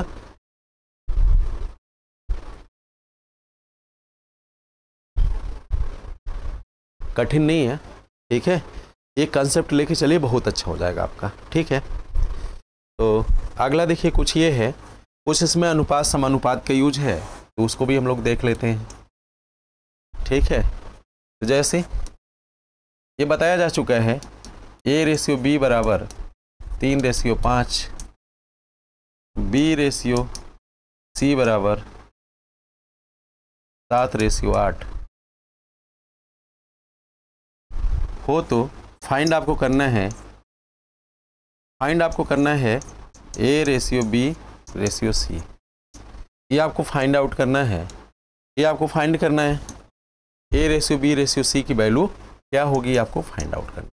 कठिन नहीं है। ठीक है, ये कंसेप्ट लेके चलिए, बहुत अच्छा हो जाएगा आपका। ठीक है, तो अगला देखिए कुछ ये है, कुछ इसमें अनुपात समानुपात का यूज है, तो उसको भी हम लोग देख लेते हैं। ठीक है, तो जैसे ये बताया जा चुका है A/B बराबर 3/5, B/C बराबर 7/8 हो, तो फाइंड आपको करना है, A/B/C। ये आपको फाइंड आउट करना है, ये आपको फाइंड करना है। A/B/C की वैल्यू क्या होगी आपको फाइंड आउट करना,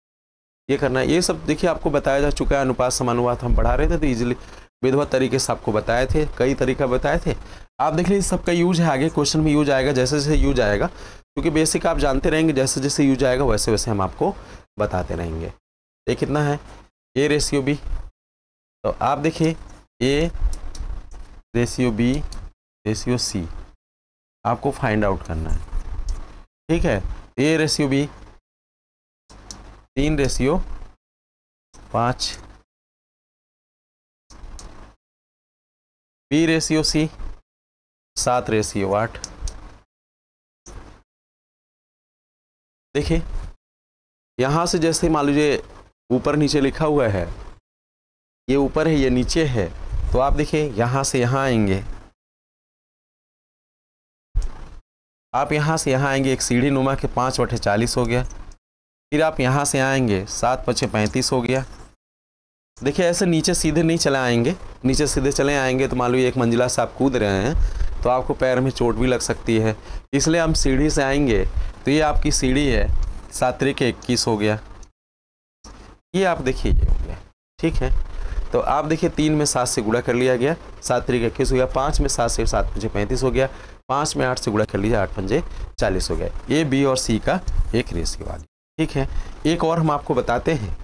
ये करना है। ये सब देखिए आपको बताया जा चुका है। अनुपात समानुपात हम पढ़ा रहे थे तो इजीली विधिवत तरीके से आपको बताए थे, कई तरीका बताए थे। आप देख लीजिए सबका यूज है, आगे क्वेश्चन में यूज आएगा, जैसे जैसे यूज आएगा, क्योंकि बेसिक आप जानते रहेंगे, जैसे जैसे यूज आएगा वैसे वैसे हम आपको बताते रहेंगे। ये कितना है? A/B। तो आप देखिए A/B/C आपको फाइंड आउट करना है। ठीक है, A/B 3/5, B/C 7/8। देखिए यहाँ से जैसे मान लीजिए ऊपर नीचे लिखा हुआ है, ये ऊपर है ये नीचे है, तो आप देखिए यहाँ से यहाँ आएंगे, आप यहाँ से यहाँ आएंगे, एक सीढ़ी नुमा के 5/40 हो गया। फिर आप यहाँ से आएंगे 7/35 हो गया। देखिए ऐसे नीचे सीधे नहीं चले आएंगे, नीचे सीधे चले आएंगे तो मान लो एक मंजिला से आप कूद रहे हैं तो आपको पैर में चोट भी लग सकती है, इसलिए हम सीढ़ी से आएंगे। तो ये आपकी सीढ़ी है, 7×21 हो गया। ये आप देखिए ये हो गया। ठीक है, तो आप देखिए 3 में 7 से गुणा कर लिया गया, 7×21 हो गया। 5 में 7 से 7×35 हो गया। 5 में 8 से गुणा कर लीजिए, 8×40 हो गया। A, B और C का एक रेशियो आ गया। ठीक है, एक और हम आपको बताते हैं,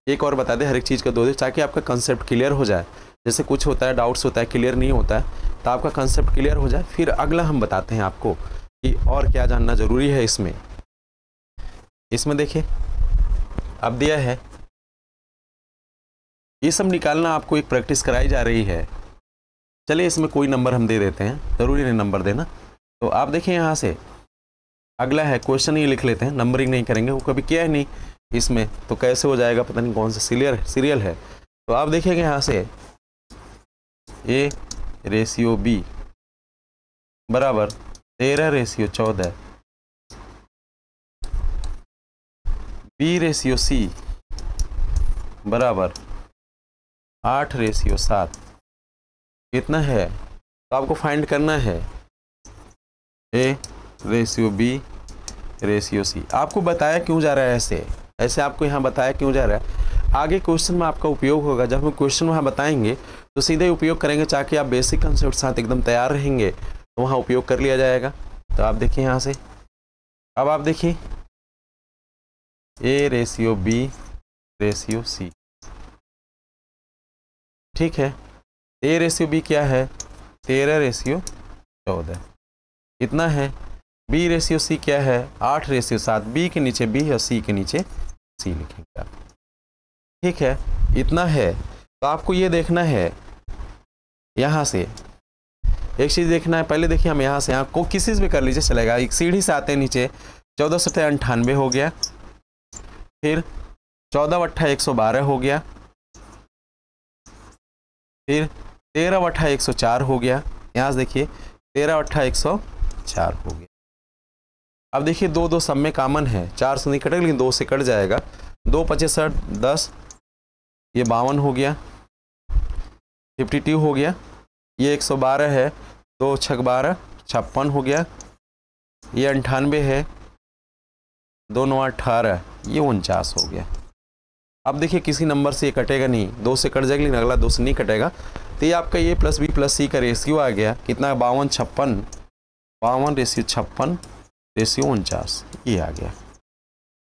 एक और बता दें, हर एक चीज़ का 2 ताकि आपका कंसेप्ट क्लियर हो जाए। जैसे कुछ होता है डाउट्स होता है, क्लियर नहीं होता है, तो आपका कंसेप्ट क्लियर हो जाए। फिर अगला हम बताते हैं आपको कि और क्या जानना ज़रूरी है इसमें। इसमें देखिए अब दिया है, ये सब निकालना आपको एक प्रैक्टिस कराई जा रही है। चलिए इसमें कोई नंबर हम दे देते हैं, ज़रूरी नहीं नंबर देना। तो आप देखिए यहाँ से अगला है क्वेश्चन, ये लिख लेते हैं, नंबरिंग नहीं करेंगे, वो कभी किया है नहीं इसमें, तो कैसे हो जाएगा पता नहीं कौन सा सीरियल है। तो आप देखेंगे यहाँ से A/B बराबर 13/14, B/C बराबर 8/7। कितना है? तो आपको फाइंड करना है A/B/C। आपको बताया क्यों जा रहा है ऐसे, ऐसे आपको यहाँ बताया क्यों जा रहा है, आगे क्वेश्चन में आपका उपयोग होगा। जब हम क्वेश्चन वहाँ बताएंगे तो सीधे उपयोग करेंगे, ताकि आप बेसिक कंसेप्ट साथ एकदम तैयार रहेंगे तो वहाँ उपयोग कर लिया जाएगा। तो आप देखिए यहाँ से, अब आप देखिए A ratio B ratio C. ठीक है, ए रेशियो बी क्या है? 13 रेशियो 14 इतना है। बी रेशियो सी क्या है? 8 रेशियो 7। बी के नीचे बी और सी के नीचे सी लिखेंगे आप। ठीक है, इतना है। तो आपको ये देखना है, यहाँ से एक चीज़ देखना है। पहले देखिए, हम यहाँ से यहाँ को किसी से भी कर लीजिए चलेगा। एक सीढ़ी से आते हैं नीचे, 14 सत्ते 98 हो गया, फिर 14 अट्ठा 112 हो गया, फिर 13 अट्ठा 104 हो गया। यहाँ से देखिए 13 अट्ठा 104 हो गया। अब देखिए 2 2 सब में कॉमन है, 4 से नहीं कटेगा लेकिन 2 से कट जाएगा। 2 पच्चीस 10, ये 52 हो गया, 52 हो गया। ये 112 है, 2 छक 12 56 हो गया। ये 98 है, 2 9 18, ये 49 हो गया। अब देखिए किसी नंबर से ये कटेगा नहीं, 2 से कट जाएगा लेकिन अगला 2 से नहीं कटेगा। तो ये आपका ए प्लस बी प्लस सी का रेशियो आ गया कितना? 52 56, 52 रेशियो 56 रेशियो 49, ये आ गया।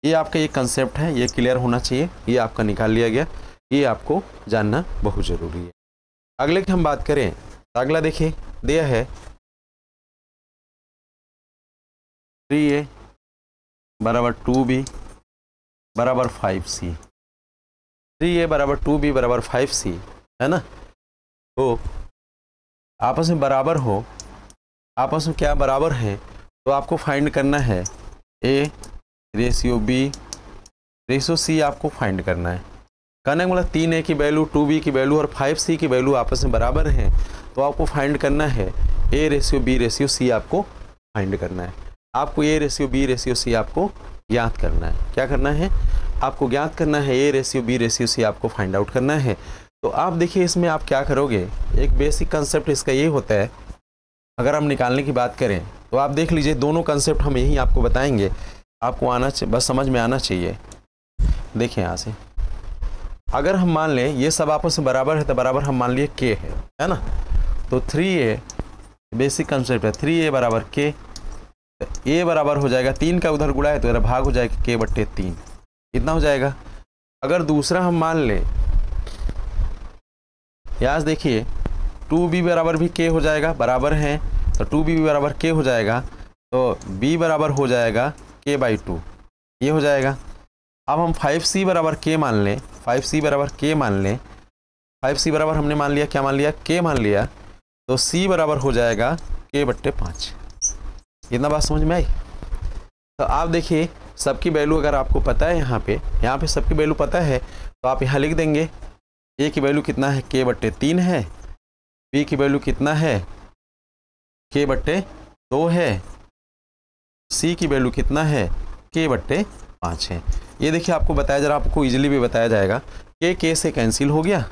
ये आपका ये कंसेप्ट है, ये क्लियर होना चाहिए। ये आपका निकाल लिया गया, ये आपको जानना बहुत ज़रूरी है। अगले की हम बात करें तो अगला देखिए दिया है 3a बराबर 2b बराबर 5c। 3a बराबर 2b बराबर 5c है ना। तो आपस में बराबर हो, आपस में क्या बराबर है, तो आपको फाइंड करना है a ratio b ratio c आपको फाइंड करना है। कहने का मतलब 3a की वैल्यू 2b की वैल्यू और 5c की वैल्यू आपस में बराबर हैं, तो आपको फाइंड करना है a ratio b ratio c आपको फाइंड करना है। आपको a ratio b ratio c आपको ज्ञात करना है। क्या करना है? आपको ज्ञात करना है a ratio b ratio c आपको फाइंड आउट करना है। तो आप देखिए इसमें आप क्या करोगे, एक बेसिक कंसेप्ट इसका ये होता है। अगर हम निकालने की बात करें तो आप देख लीजिए, दोनों कंसेप्ट हम यही आपको बताएंगे, आपको आना बस समझ में आना चाहिए। देखिए यहाँ से अगर हम मान लें ये सब आपस में बराबर है, तो बराबर हम मान लिए k है ना। तो 3a बेसिक कंसेप्ट है, 3a बराबर k। तो a बराबर हो जाएगा 3 का उधर गुणा है तो इधर भाग हो जाएगा k बट्टे 3, इतना हो जाएगा। अगर दूसरा हम मान लें, यहाँ देखिए 2b बराबर भी k हो जाएगा, बराबर है तो 2b बराबर k हो जाएगा, तो b बराबर हो जाएगा k/2, ये हो जाएगा। अब हम 5c बराबर k मान लें, 5c बराबर k मान लें, 5c बराबर हमने मान लिया, क्या मान लिया? k मान लिया। तो c बराबर हो जाएगा k/5। इतना बात समझ में आई? तो आप देखिए सबकी वैल्यू अगर आपको पता है, यहाँ पे सबकी वैल्यू पता है, तो आप यहाँ लिख देंगे a की वैल्यू कितना है? k/3 है। b की वैल्यू कितना है? k/2 है। c की वैल्यू कितना है? k/5 है। ये देखिए आपको बताया, जरा आपको इजीली भी बताया जाएगा। k से कैंसिल हो गया।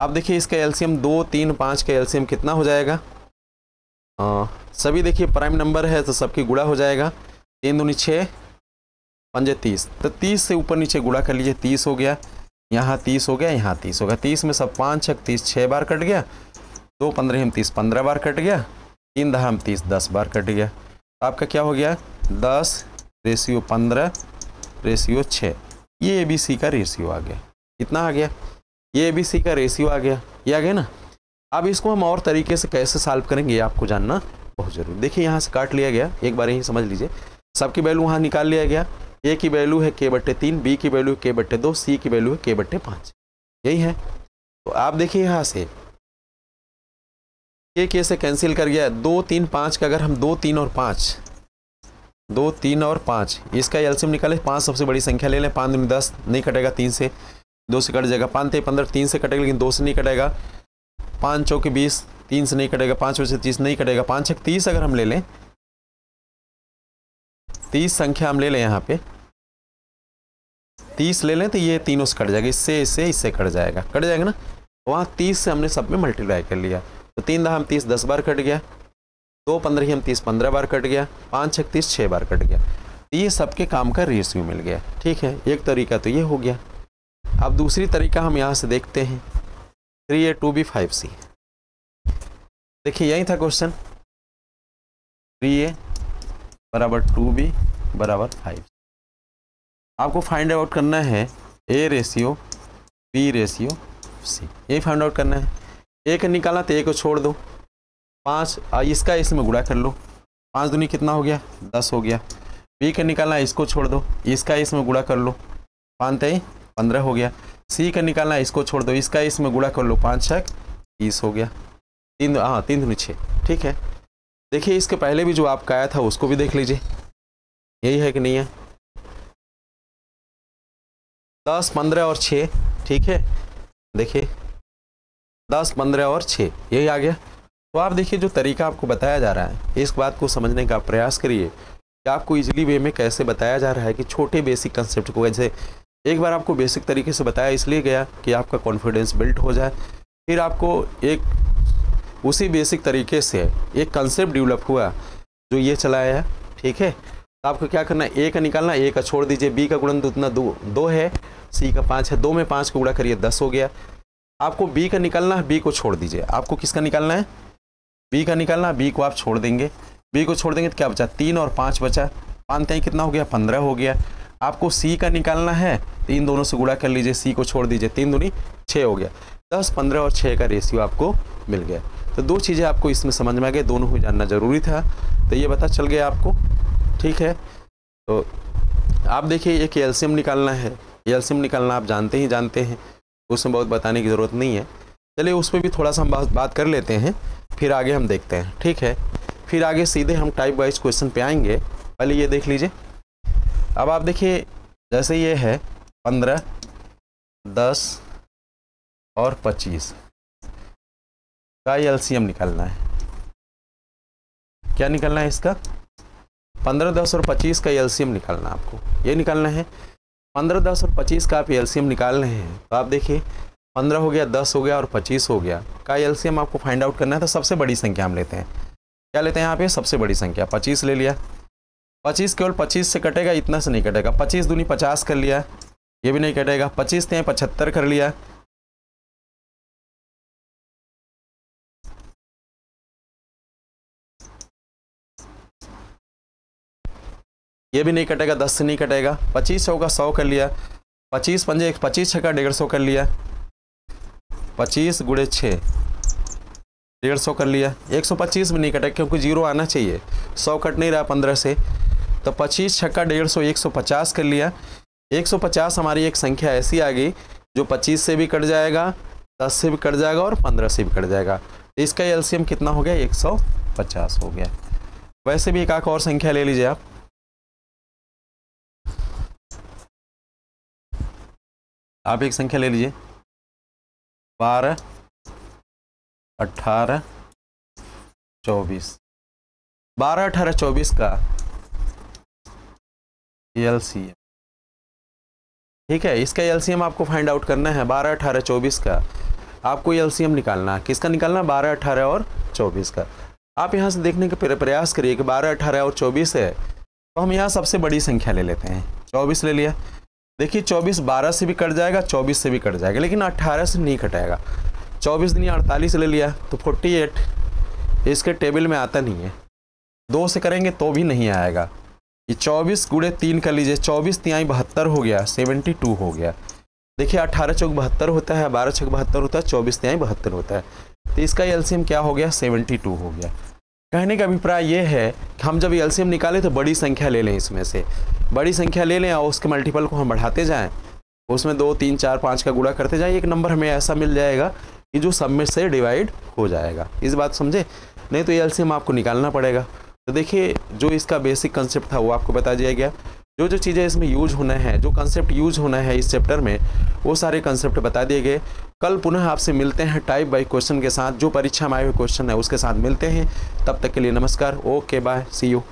अब देखिए इसका एलसीएम 2 3 5 का एलसीएम कितना हो जाएगा? सभी देखिए प्राइम नंबर है तो सबकी गुणा हो जाएगा। 3 दूनी 6 5 30, तो 30 से ऊपर नीचे गुणा कर लीजिए, 30 हो गया, यहाँ 30 हो गया, यहाँ 30 हो गया। 30 में सब 5 6 30 6 बार कट गया, 2 15 हम 30 15 बार कट गया, 3 10 हम 30 10 बार कट गया। आपका क्या हो गया? 10 रेशियो 15 रेशियो 6, ये ABC का रेशियो आ गया। कितना आ गया? ये ABC का रेशियो आ गया, ये आ गया ना। अब इसको हम और तरीके से कैसे सॉल्व करेंगे ये आपको जानना बहुत जरूरी। देखिए यहाँ से काट लिया गया, एक बार यही समझ लीजिए। सबकी वैल्यू वहाँ निकाल लिया गया। a की वैल्यू है k/3, b की वैल्यू है k/2, c की वैल्यू है k/5, यही है। तो आप देखिए यहाँ से k से कैंसिल कर गया। 2 3 5 का अगर हम 2 3 और 5 इसका एलसीएम निकाले, 5 सबसे बड़ी संख्या ले लें। 5 दूनी 10, नहीं कटेगा, 3 से 2 से कट जाएगा। 5 3 15, 3 से कटेगा लेकिन 2 से नहीं कटेगा। 5 चौके 20, 3 से नहीं कटेगा। 5 से 30 नहीं कटेगा। 5 6 30 अगर हम ले लें, 30 संख्या हम ले लें, यहाँ पे 30 ले लें तो ये तीनों से कट जाएगा, इससे कट जाएगा ना। वहाँ 30 से हमने सब में मल्टीप्लाई कर लिया, तो 3 10 हम 30 10 बार कट गया, 2 15 हम 30 15 बार कट गया, 5 6 30 6 बार कट गया। तो ये सबके काम का रेशियो मिल गया। ठीक है, एक तरीका तो ये हो गया। अब दूसरी तरीका हम यहाँ से देखते हैं, 3a 2b 5c। देखिए यही था क्वेश्चन, 3a बराबर 2b बराबर 5। आपको फाइंड आउट करना है A ratio B ratio C, ये फाइंड आउट करना है। ए का निकालना तो ए को छोड़ दो, 5 इसका इसमें गुणा कर लो, 5 दूनी कितना हो गया 10 हो गया। बी का निकालना इसको छोड़ दो, इसका इसमें गुणा कर लो, 5 3 15 हो गया। सी का निकालना इसको छोड़ दो, इसका इसमें गुणा कर लो, 5 6 30 हो गया। 3 दूनी 6, ठीक है। देखिए इसके पहले भी जो आपका आया था उसको भी देख लीजिए, यही है कि नहीं है, 10 15 और 6, ठीक है। देखिए 10 15 और 6 यही आ गया। तो आप देखिए जो तरीका आपको बताया जा रहा है इस बात को समझने का प्रयास करिए कि आपको इजीली वे में कैसे बताया जा रहा है कि छोटे बेसिक कंसेप्ट को कैसे, एक बार आपको बेसिक तरीके से बताया इसलिए गया कि आपका कॉन्फिडेंस बिल्ड हो जाए, फिर आपको एक उसी बेसिक तरीके से एक कंसेप्ट डेवलप हुआ जो ये चलाया है, ठीक है। तो आपको क्या करना है, ए का निकालना, ए का छोड़ दीजिए, बी का गुणन उतना 2 है, सी का 5 है, 2 में 5 को गुणा करिए 10 हो गया। आपको बी का निकालना है, बी को छोड़ दीजिए। आपको किसका निकालना है, बी का निकालना, बी को आप छोड़ देंगे, बी को छोड़ देंगे तो क्या बचा 3 और 5 बचा, 5 3 कितना हो गया 15 हो गया। आपको सी का निकालना है, 3 दोनों से गुणा कर लीजिए, सी को छोड़ दीजिए, 3 दूनी 6 हो गया। 10 15 और 6 का रेशियो आपको मिल गया। तो 2 चीज़ें आपको इसमें समझ में आ गई, दोनों ही जानना जरूरी था, तो ये पता चल गया आपको, ठीक है। तो आप देखिए एक एलसीएम निकालना है, एलसीएम निकालना आप जानते हैं, उसमें बहुत बताने की ज़रूरत नहीं है। चलिए उस पर भी थोड़ा सा हम बात कर लेते हैं, फिर आगे हम देखते हैं, ठीक है। फिर आगे सीधे हम टाइप वाइज क्वेश्चन पे आएंगे, पहले ये देख लीजिए। अब आप देखिए जैसे ये है 15 10 और 25 का एलसीएम निकालना है। क्या निकालना है इसका, 15 10 और 25 का एलसीएम निकालना आपको, ये निकालना है। 15 10 और 25 का आप एलसीएम निकाल रहे हैं, तो आप देखिए 15 हो गया, 10 हो गया और 25 हो गया का एलसीएम आपको फाइंड आउट करना है। तो सबसे बड़ी संख्या हम लेते हैं, क्या लेते हैं यहाँ पे, सबसे बड़ी संख्या 25 ले लिया। 25 केवल 25 से कटेगा, इतना से नहीं कटेगा, 25 दूनी 50 कर लिया, ये भी नहीं कटेगा, 25 से 75 कर लिया, ये भी नहीं कटेगा, 10 से नहीं कटेगा, 25 होगा 100 कर लिया, 25 पंजे 25 छक्का 150 कर लिया, 25 गुणे 6 150 कर लिया। 125 में नहीं कटेगा क्योंकि 0 आना चाहिए, 100 कट नहीं रहा 15 से, तो 25 छक्का 150 150 कर लिया। 150 हमारी एक संख्या ऐसी आ गई जो 25 से भी कट जाएगा, 10 से भी कट जाएगा और 15 से भी कट जाएगा। तो इसका एलसीएम कितना हो गया, 150 हो गया। वैसे भी एक और संख्या ले लीजिए आप एक संख्या ले लीजिए 12 18 24, 12 18 24 का एलसीएम, ठीक है। इसका एलसीएम आपको फाइंड आउट करना है, 12 18 24 का आपको एलसीएम निकालना है। किसका निकालना है, 12 18 और 24 का। आप यहाँ से देखने का प्रयास करिए कि 12 18 और 24 है, तो हम यहाँ सबसे बड़ी संख्या ले लेते हैं, 24 ले लिया। देखिए 24 12 से भी कट जाएगा, 24 से भी कट जाएगा, लेकिन 18 से नहीं कटेगा। 24 दूनी 48 ले लिया, तो 48 इसके टेबल में आता नहीं है, 2 से करेंगे तो भी नहीं आएगा। ये 24 गुणे 3 कर लीजिए, 24 3 72 हो गया, 72 हो गया। देखिए 18 चौक 72 होता है, 12 चौक 72 होता है, 24 3 72 होता है, तो इसका एलसीएम क्या हो गया, 72 हो गया। कहने का अभिप्राय ये है कि हम जब एलसीएम निकालें तो बड़ी संख्या ले लें, इसमें से बड़ी संख्या ले लें और उसके मल्टीपल को हम बढ़ाते जाएं, उसमें 2 3 4 5 का गुणा करते जाएं, एक नंबर हमें ऐसा मिल जाएगा कि जो सब में से डिवाइड हो जाएगा। इस बात समझे, नहीं तो एलसीएम आपको निकालना पड़ेगा। तो देखिए जो इसका बेसिक कंसेप्ट था वो आपको बता दिया गया, जो जो चीज़ें इसमें यूज होना है, जो कंसेप्ट यूज होना है इस चैप्टर में, वो सारे कंसेप्ट बता दिए गए। कल पुनः आपसे मिलते हैं टाइप बाय क्वेश्चन के साथ, जो परीक्षा में आए हुए क्वेश्चन है उसके साथ मिलते हैं। तब तक के लिए नमस्कार, ओके बाय, सी यू।